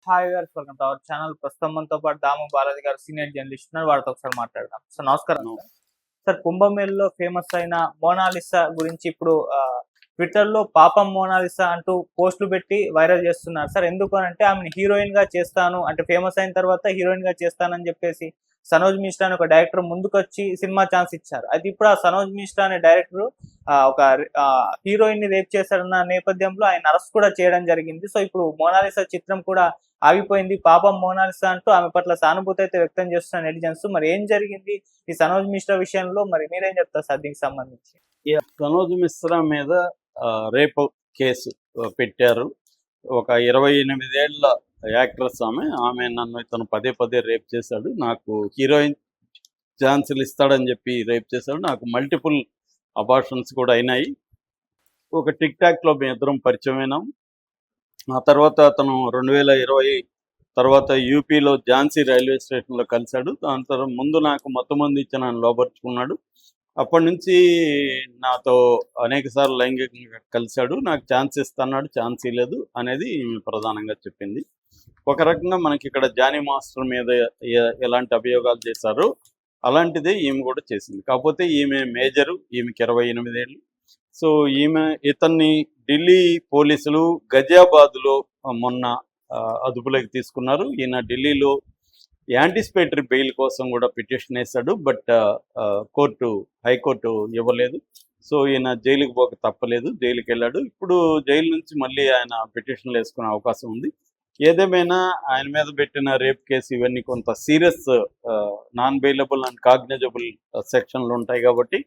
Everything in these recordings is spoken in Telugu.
హాయ్ గారు, వెల్కమ్ టు అవర్ ఛానల్. ప్రస్తుతం మనతో పాటు దాము బాలాజీ గారు సీనియర్ జర్నలిస్ట్ ఉన్నారు. వారితో ఒకసారి మాట్లాడదాం. సార్ నమస్కారం. అవును. సార్ కుంభమేళలో ఫేమస్ అయిన మోనాలిసా గురించి ఇప్పుడు ట్విట్టర్ లో పాపం మోనాలిసా అంటూ పోస్టులు పెట్టి వైరల్ చేస్తున్నారు. సార్ ఎందుకు అంటే ఆమెను హీరోయిన్ గా చేస్తాను అంటే ఫేమస్ అయిన తర్వాత హీరోయిన్ గా చేస్తానని చెప్పేసి సనోజ్ మిశ్రా అనే ఒక డైరెక్టర్ ముందుకొచ్చి సినిమా ఛాన్స్ ఇచ్చారు. అది ఇప్పుడు ఆ సనోజ్ మిశ్రా అనే డైరెక్టర్ ఒక హీరోయిన్ ని రేప్ చేశారన్న నేపథ్యంలో ఆయన అరెస్ట్ కూడా చేయడం జరిగింది. సో ఇప్పుడు మోనాలిసా చిత్రం కూడా ఆగిపోయింది. పాపం మోనాలిసా అంటూ ఆమె పట్ల సానుభూతి అయితే వ్యక్తం చేస్తున్న నెటిజన్స్. మరి ఏం జరిగింది ఈ సనోజ్ మిశ్రా విషయంలో, మరి మీరేం చెప్తారు సార్ దీనికి సంబంధించి? సనోజ్ మిశ్రా మీద రేపు కేసు పెట్టారు. ఒక 28 ఏళ్ల యాక్ట్రెస్ ఆమె నన్ను ఇతను పదే పదే రేప్ చేశాడు, నాకు హీరోయిన్ ఛాన్సులు ఇస్తాడని చెప్పి రేప్ చేశాడు, నాకు మల్టిపుల్ అబార్షన్స్ కూడా అయినాయి. ఒక టిక్ టాక్లో మేము ఇద్దరం పరిచయం అయినాం. ఆ తర్వాత అతను 2020 తర్వాత యూపీలో ఝాన్సీ రైల్వే స్టేషన్లో కలిశాడు. దాని తర్వాత ముందు నాకు మొత్తం మంది ఇచ్చి నన్ను లోపరుచుకున్నాడు. అప్పటి నుంచి నాతో అనేక సార్లు లైంగికంగా కలిశాడు. నాకు ఛాన్స్ ఇస్తున్నాడు, ఛాన్స్ ఇవ్వలేదు అనేది ప్రధానంగా చెప్పింది. ఒక రకంగా మనకి ఇక్కడ జానీ మాస్టర్ మీద ఎలాంటి అభియోగాలు చేశారో అలాంటిదే ఈమె కూడా చేసింది. కాకపోతే ఈమె మేజరు, ఈమెకి 28 ఏళ్ళు. సో ఇతన్ని ఢిల్లీ పోలీసులు గజియాబాద్లో మొన్న అదుపులోకి తీసుకున్నారు. ఈయన ఢిల్లీలో యాంటిసిపేటరీ బెయిల్ కోసం కూడా పిటిషన్ వేశాడు. బట్ హైకోర్టు ఇవ్వలేదు. సో ఈయన జైలుకి పోక తప్పలేదు, జైలుకి వెళ్ళాడు. ఇప్పుడు జైలు నుంచి మళ్ళీ ఆయన పిటిషన్లు వేసుకునే అవకాశం ఉంది. ఏదేమైనా ఆయన మీద పెట్టిన రేప్ కేసు ఇవన్నీ కొంత serious non bailable and cognisable సెక్షన్లు ఉంటాయి కాబట్టి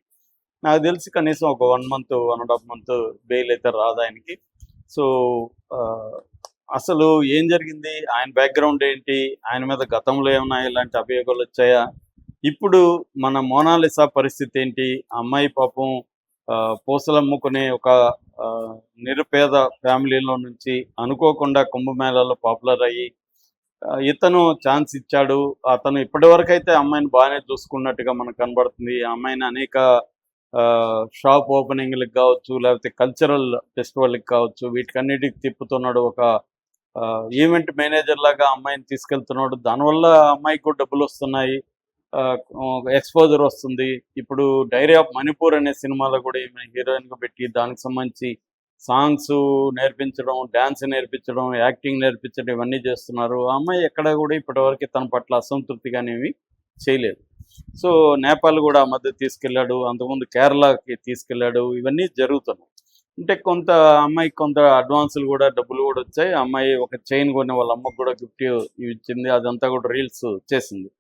నాకు తెలిసి కనీసం ఒక 1 month 1.5 month బెయిల్ అయితే రాదు ఆయనకి. సో అసలు ఏం జరిగింది, ఆయన బ్యాక్గ్రౌండ్ ఏంటి, ఆయన మీద గతంలో ఏమైనా ఇలాంటి అభియోగాలు వచ్చాయా, ఇప్పుడు మన మోనాలిసా పరిస్థితి ఏంటి? అమ్మాయి పాపం పూసలు అమ్ముకునే ఒక నిరుపేద ఫ్యామిలీలో నుంచి అనుకోకుండా కుంభమేళాలో పాపులర్ అయ్యి ఇతను ఛాన్స్ ఇచ్చాడు. అతను ఇప్పటివరకు అయితే అమ్మాయిని బాగానే చూసుకున్నట్టుగా మనకు కనబడుతుంది. ఆ అమ్మాయిని అనేక షాప్ ఓపెనింగ్లకు కావచ్చు, లేకపోతే కల్చరల్ ఫెస్టివల్కి కావచ్చు, వీటికన్నిటికి తిప్పుతున్నాడు. ఒక ఈవెంట్ మేనేజర్ లాగా అమ్మాయిని తీసుకెళ్తున్నాడు. దానివల్ల అమ్మాయికి కూడా డబ్బులు వస్తున్నాయి, ఎక్స్పోజర్ వస్తుంది. ఇప్పుడు డైరీ ఆఫ్ మణిపూర్ అనే సినిమాలో కూడా ఈమె హీరోయిన్గా పెట్టి దానికి సంబంధించి సాంగ్స్ నేర్పించడం, డ్యాన్స్ నేర్పించడం, యాక్టింగ్ నేర్పించడం ఇవన్నీ చేస్తున్నారు. ఆ అమ్మాయి ఎక్కడ కూడా ఇప్పటివరకు తన పట్ల అసంతృప్తిగానేవి చేయలేదు. సో నేపాల్ కూడా ఆ మధ్య తీసుకెళ్ళాడు, అంతకుముందు కేరళకి తీసుకెళ్ళాడు. ఇవన్నీ జరుగుతున్నాయి. అంటే కొంత అమ్మాయికి కొంత అడ్వాన్సులు కూడా డబ్బులు కూడా వచ్చాయి. అమ్మాయి ఒక చైన్ కొని వాళ్ళ అమ్మకు కూడా గిఫ్ట్ ఇచ్చింది. అదంతా కూడా రీల్స్ చేసింది.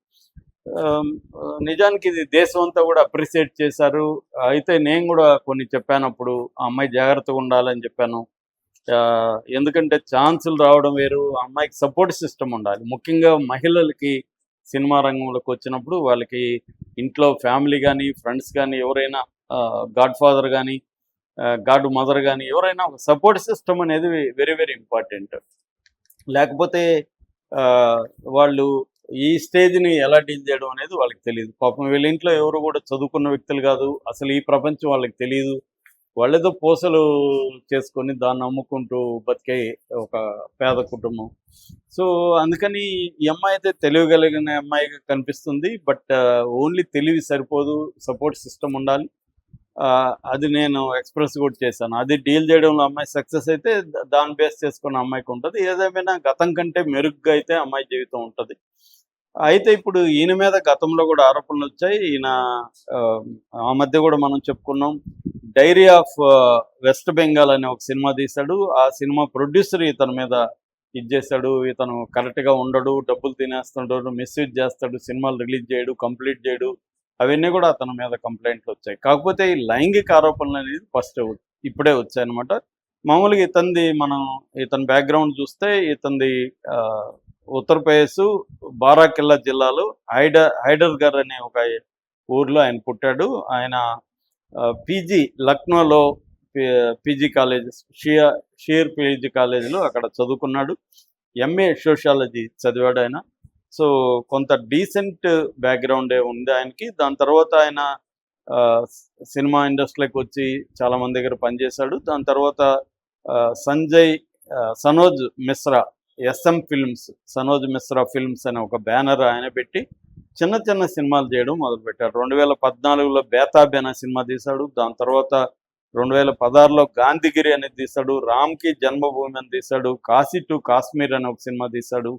నిజానికి ఇది దేశం అంతా కూడా అప్రిషియేట్ చేశారు. అయితే నేను కూడా కొన్ని చెప్పాను, అప్పుడు ఆ అమ్మాయి జాగ్రత్తగా ఉండాలని చెప్పాను. ఎందుకంటే ఛాన్సులు రావడం వేరు, ఆ అమ్మాయికి సపోర్ట్ సిస్టమ్ ఉండాలి. ముఖ్యంగా మహిళలకి సినిమా రంగంలోకి వచ్చినప్పుడు వాళ్ళకి ఇంట్లో ఫ్యామిలీ కానీ, ఫ్రెండ్స్ కానీ, ఎవరైనా గాడ్ ఫాదర్ కానీ, గాడ్ మదర్ కానీ, ఎవరైనా ఒక సపోర్ట్ సిస్టమ్ అనేది వెరీ వెరీ ఇంపార్టెంట్. లేకపోతే వాళ్ళు ఈ స్టేజ్ని ఎలా డీల్ చేయడం అనేది వాళ్ళకి తెలియదు. పాపం వీళ్ళ ఇంట్లో ఎవరు కూడా చదువుకున్న వ్యక్తులు కాదు, అసలు ఈ ప్రపంచం వాళ్ళకి తెలియదు. వాళ్ళేదో పూసలు చేసుకొని దాన్ని అమ్ముకుంటూ బతికే ఒక పేద కుటుంబం. సో అందుకని ఈ అమ్మాయి అయితే తెలియగలిగిన అమ్మాయిగా కనిపిస్తుంది. బట్ ఓన్లీ తెలివి సరిపోదు, సపోర్ట్ సిస్టమ్ ఉండాలి. అది నేను ఎక్స్ప్రెస్ కూడా చేశాను. అది డీల్ చేయడంలో అమ్మాయి సక్సెస్ అయితే దాన్ని బేస్ చేసుకున్న అమ్మాయికి ఉంటుంది. ఏదేమైనా గతం కంటే మెరుగ్గా అయితే అమ్మాయి జీవితం ఉంటుంది. అయితే ఇప్పుడు ఈయన మీద గతంలో కూడా ఆరోపణలు వచ్చాయి. ఈయన ఆ మధ్య కూడా మనం చెప్పుకున్నాం, డైరీ ఆఫ్ వెస్ట్ బెంగాల్ అనే ఒక సినిమా తీశాడు. ఆ సినిమా ప్రొడ్యూసర్ ఇతని మీద చేశాడు. ఇతను కరెక్ట్గా ఉండడు, డబ్బులు తినేస్తాడు, మిస్యూజ్ చేస్తాడు, సినిమాలు రిలీజ్ చేయడు, కంప్లీట్ చేయడు, అవన్నీ కూడా అతని మీద కంప్లైంట్లు వచ్చాయి. కాకపోతే ఈ లైంగిక ఆరోపణలు అనేది ఇప్పుడే వచ్చాయన్నమాట. మామూలుగా ఇతని బ్యాక్గ్రౌండ్ చూస్తే ఇతనిది ఉత్తరప్రదేశ్ బారాకిల్లా జిల్లాలో హైడర్గర్ అనే ఒక ఊర్లో ఆయన పుట్టాడు. ఆయన పీజీ లక్నోలో పీజీ కాలేజ్, షీర్ పీజీ కాలేజీలో అక్కడ చదువుకున్నాడు. ఎంఏ సోషాలజీ చదివాడు ఆయన. సో కొంత డీసెంట్ బ్యాక్గ్రౌండే ఉంది ఆయనకి. దాని తర్వాత ఆయన సినిమా ఇండస్ట్రీలోకి వచ్చి చాలామంది దగ్గర పనిచేశాడు. దాని తర్వాత Sanoj Mishra SM films, Sanoj Mishra films అనే ఒక బ్యానర్ ఆయన పెట్టి చిన్న చిన్న సినిమాలు చేయడం మొదలుపెట్టాడు. 2014లో బేతాబ్ అనే సినిమా తీశాడు. దాని తర్వాత 2016లో గాంధీగిరి అనేది తీశాడు. రామ్కి జన్మభూమి అని తీశాడు. కాశీ టు కాశ్మీర్ అనే ఒక సినిమా తీశాడు.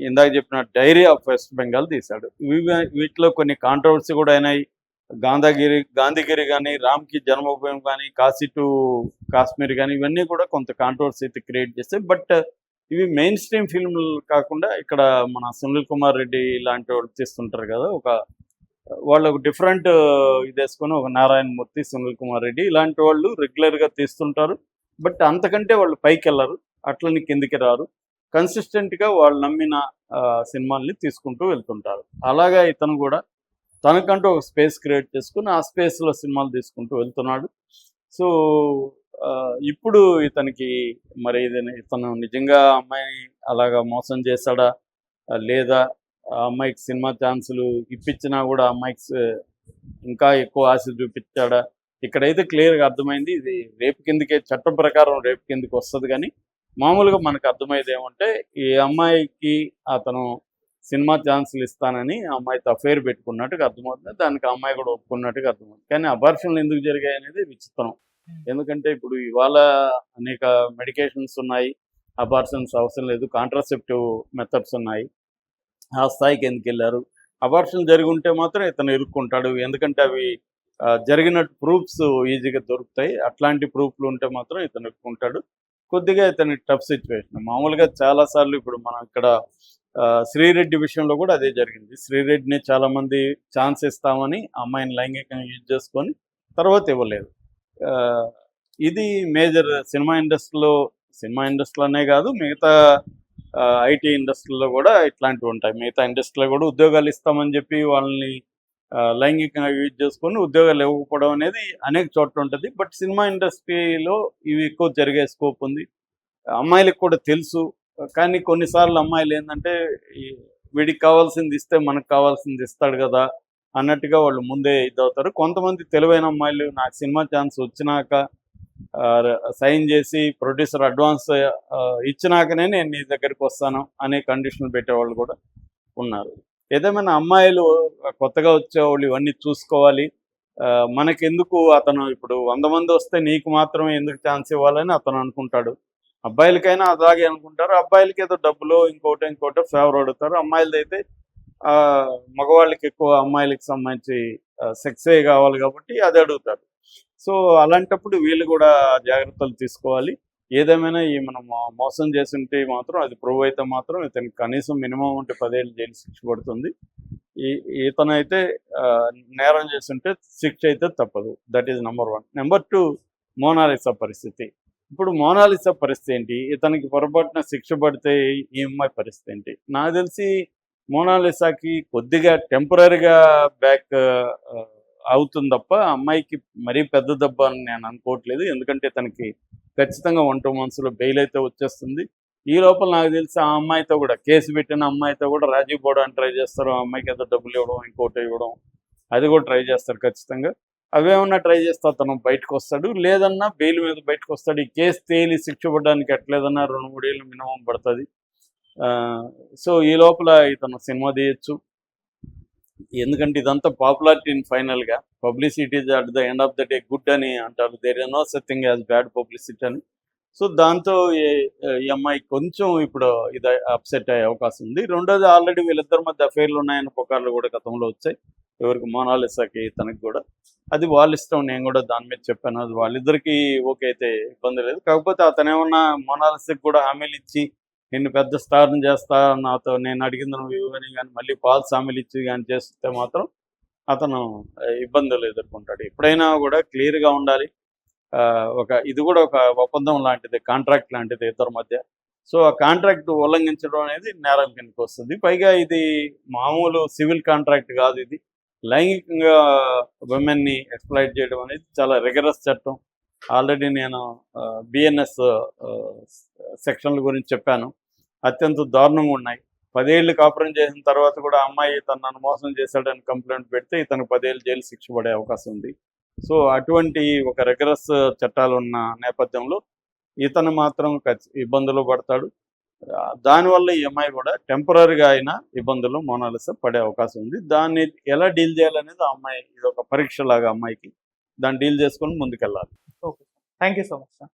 ఇందాక చెప్పిన డైరీ ఆఫ్ వెస్ట్ బెంగాల్ తీశాడు. వీటిలో కొన్ని కాంట్రవర్సీ కూడా అయినాయి. గాంధీగిరి కానీ, రామ్కి జన్మభూమి కానీ, కాశీ టు కాశ్మీర్ కానీ, ఇవన్నీ కూడా కొంత కాంట్రవర్సీ అయితే క్రియేట్ చేస్తాయి. బట్ ఇవి మెయిన్ స్ట్రీమ్ ఫిల్మ్లు కాకుండా ఇక్కడ మన సునీల్ కుమార్ రెడ్డి లాంటి వాళ్ళు తీస్తుంటారు కదా, వాళ్ళు ఒక డిఫరెంట్ ఇది వేసుకొని, ఒక నారాయణ మూర్తి, సునీల్ కుమార్ రెడ్డి ఇలాంటి వాళ్ళు రెగ్యులర్గా తీస్తుంటారు. బట్ అంతకంటే వాళ్ళు పైకి వెళ్ళరు, అట్లని కిందికి రారు. కన్సిస్టెంట్గా వాళ్ళు నమ్మిన సినిమాల్ని తీసుకుంటూ వెళ్తుంటారు. అలాగా ఇతను కూడా తనకంటూ ఒక స్పేస్ క్రియేట్ చేసుకుని ఆ స్పేస్లో సినిమాలు తీసుకుంటూ వెళ్తున్నాడు. సో ఇప్పుడు ఇతనికి మరి ఇతను నిజంగా అమ్మాయిని అలాగా మోసం చేశాడా, లేదా ఆ అమ్మాయికి సినిమా ఛాన్సులు ఇప్పించినా కూడా అమ్మాయికి ఇంకా ఎక్కువ ఆశ చూపించాడా, ఇక్కడైతే క్లియర్గా అర్థమైంది. ఇది రేపు కిందకే, చట్టం ప్రకారం రేపు కిందకి వస్తుంది. కానీ మామూలుగా మనకు అర్థమయ్యేది ఏమంటే, ఈ అమ్మాయికి అతను సినిమా ఛాన్సులు ఇస్తానని ఆ అమ్మాయితో అఫేర్ పెట్టుకున్నట్టుగా అర్థమవుతుంది. దానికి ఆ అమ్మాయి కూడా ఒప్పుకున్నట్టుగా అర్థమవుతుంది. కానీ అబార్షన్లు ఎందుకు జరిగాయి అనేది విచిత్రం. ఎందుకంటే ఇప్పుడు ఇవాళ అనేక మెడికేషన్స్ ఉన్నాయి, అబార్షన్స్ అవసరం లేదు, కాంట్రాసెప్టివ్ మెథడ్స్ ఉన్నాయి. ఆ స్థాయికి ఎందుకు వెళ్ళారు? అబార్షన్ జరిగి ఉంటే మాత్రం ఇతను ఇరుక్కుంటాడు. ఎందుకంటే అవి జరిగినట్టు ప్రూఫ్స్ ఈజీగా దొరుకుతాయి. అట్లాంటి ప్రూఫ్లు ఉంటే మాత్రం ఇతను ఇరుక్కుంటాడు. కొద్దిగా ఇతని టఫ్ సిచ్యువేషన్. మామూలుగా చాలాసార్లు ఇప్పుడు మనం ఇక్కడ శ్రీరెడ్డి విషయంలో కూడా అదే జరిగింది. శ్రీరెడ్డిని చాలామంది ఛాన్స్ ఇస్తామని అమ్మాయిని లైంగికంగా యూజ్ చేసుకొని తర్వాత ఇవ్వలేదు. ఇది మేజర్ సినిమా ఇండస్ట్రీలోనే కాదు, మిగతా ఐటీ ఇండస్ట్రీలో కూడా ఇట్లాంటివి ఉంటాయి. మిగతా ఇండస్ట్రీలో కూడా ఉద్యోగాలు ఇస్తామని చెప్పి వాళ్ళని లైంగికంగా యూజ్ చేసుకొని ఉద్యోగాలు ఇవ్వకపోవడం అనేది అనేక చోట్ల ఉంటుంది. బట్ సినిమా ఇండస్ట్రీలో ఇవి ఎక్కువ జరిగే స్కోప్ ఉంది. అమ్మాయిలకు కూడా తెలుసు. కానీ కొన్నిసార్లు అమ్మాయిలు ఏంటంటే, వీడికి కావాల్సింది ఇస్తే మనకు కావాల్సింది ఇస్తాడు కదా అన్నట్టుగా వాళ్ళు ముందే ఇదవుతారు. కొంతమంది తెలివైన అమ్మాయిలు నాకు సినిమా ఛాన్స్ వచ్చినాక సైన్ చేసి ప్రొడ్యూసర్ అడ్వాన్స్ ఇచ్చినాకనే నేను నీ దగ్గరికి వస్తాను అనే కండిషన్లు పెట్టేవాళ్ళు కూడా ఉన్నారు. ఏదేమైనా అమ్మాయిలు కొత్తగా వచ్చేవాళ్ళు ఇవన్నీ చూసుకోవాలి. మనకెందుకు, అతను ఇప్పుడు 100 మంది వస్తే నీకు మాత్రమే ఎందుకు ఛాన్స్ ఇవ్వాలని అతను అనుకుంటాడు. అబ్బాయిలకైనా అలాగే అనుకుంటారు. అబ్బాయిలకి ఏదో డబ్బులో ఇంకోటో ఫేవర్ అడుగుతారు. అమ్మాయిలది అయితే మగవాళ్ళకి ఎక్కువ అమ్మాయిలకి సంబంధించి సెక్సే కావాలి కాబట్టి అది అడుగుతారు. సో అలాంటప్పుడు వీళ్ళు కూడా జాగ్రత్తలు తీసుకోవాలి. ఏదేమైనా ఈ మనం మోసం చేసి ఉంటే మాత్రం, అది ప్రూవ్ అయితే మాత్రం ఇతనికి కనీసం మినిమం ఉంటే 10 ఏళ్ళు జైలు శిక్ష పడుతుంది. ఇతనైతే నేరం చేసి ఉంటే శిక్ష అయితే తప్పదు. That is number 1. Number 2, Monalisa పరిస్థితి. ఇప్పుడు మోనాలిసా పరిస్థితి ఏంటి? ఇతనికి పొరపాటున శిక్ష పడితే ఈ అమ్మాయి పరిస్థితి ఏంటి? నాకు తెలిసి మోనాలిసాకి కొద్దిగా టెంపరీగా బ్యాక్ అవుతుంది తప్ప అమ్మాయికి మరీ పెద్ద దెబ్బ అని నేను అనుకోవట్లేదు. ఎందుకంటే తనకి ఖచ్చితంగా 1-2 monthsలో బెయిల్ అయితే వచ్చేస్తుంది. ఈ లోపల నాకు తెలిసి ఆ అమ్మాయితో కూడా, కేసు పెట్టిన అమ్మాయితో కూడా రాజీ పోవడానికి ట్రై చేస్తారు. ఆ అమ్మాయికి ఏదో డబ్బులు ఇవ్వడం, ఇంకోటి ఇవ్వడం, అది కూడా ట్రై చేస్తారు ఖచ్చితంగా. అవేమన్నా ట్రై చేస్తే అతను బయటకు వస్తాడు, లేదన్నా బెయిల్ మీద బయటకు వస్తాడు. ఈ కేసు తేలి శిక్ష పడడానికి ఎట్లేదన్నా 2-3 ఏళ్ళు మినిమం పడుతుంది. సో ఈ లోపల ఇతను సినిమా తీయచ్చు. ఎందుకంటే ఇదంతా పాపులారిటీ ఫైనల్గా, publicity is at the end of the day good అని అంటారు. There is no such thing as bad publicity అని. సో దాంతో ఈ అమ్మాయి కొంచెం ఇప్పుడు ఇది అప్సెట్ అయ్యే అవకాశం ఉంది. రెండోది, ఆల్రెడీ వీళ్ళిద్దరి మధ్య అఫైర్లు ఉన్నాయని పుకార్లు కూడా గతంలో వచ్చాయి. ఎవరికి, మోనాలిసాకి తనకి కూడా. అది వాళ్ళ ఇష్టం. నేను కూడా దాని మీద చెప్పాను. అది వాళ్ళిద్దరికీ ఓకే అయితే ఇబ్బంది లేదు. కాకపోతే అతను ఏమన్నా మోనాలిసాకి కూడా హామీలు ఇచ్చి, నిన్ను పెద్ద స్టార్ని చేస్తా, నాతో నేను అడిగింది నువ్వు ఇవ్వని కానీ మళ్ళీ ఫాల్స్ హామీలు ఇచ్చి కానీ చేస్తే మాత్రం అతను ఇబ్బందులు ఎదుర్కొంటాడు. ఎప్పుడైనా కూడా క్లియర్గా ఉండాలి. ఇది కూడా ఒక ఒప్పందం లాంటిది, కాంట్రాక్ట్ లాంటిది ఇద్దరి మధ్య. సో ఆ కాంట్రాక్ట్ ఉల్లంఘించడం అనేది నేరం కిందకి వస్తుంది. పైగా ఇది మామూలు సివిల్ కాంట్రాక్ట్ కాదు, ఇది లైంగికంగా విమెన్ని ఎక్స్ప్లాయిట్ చేయడం అనేది చాలా రిగరస్ చట్టం. ఆల్రెడీ నేను బిఎన్ఎస్ సెక్షన్ల గురించి చెప్పాను. అత్యంత దారుణంగా ఉన్నాయి. 10 ఏళ్ళు కాపురం చేసిన తర్వాత కూడా అమ్మాయి నన్ను మోసం చేశాడని కంప్లైంట్ పెడితే ఇతను 10 ఏళ్ళు జైలు శిక్ష పడే అవకాశం ఉంది. సో అటువంటి ఒక రిగరస్ చట్టాలు ఉన్న నేపథ్యంలో ఇతను మాత్రం ఇబ్బందులు పడతాడు. దానివల్ల ఈ అమ్మాయి కూడా టెంపరీగా అయినా ఇబ్బందులు మోనాలిసా పడే అవకాశం ఉంది. దాన్ని ఎలా డీల్ చేయాలనేది ఆ అమ్మాయి, ఇది ఒక పరీక్ష లాగా అమ్మాయికి, దాన్ని డీల్ చేసుకొని ముందుకెళ్ళాలి. Okay. Thank you so much sir.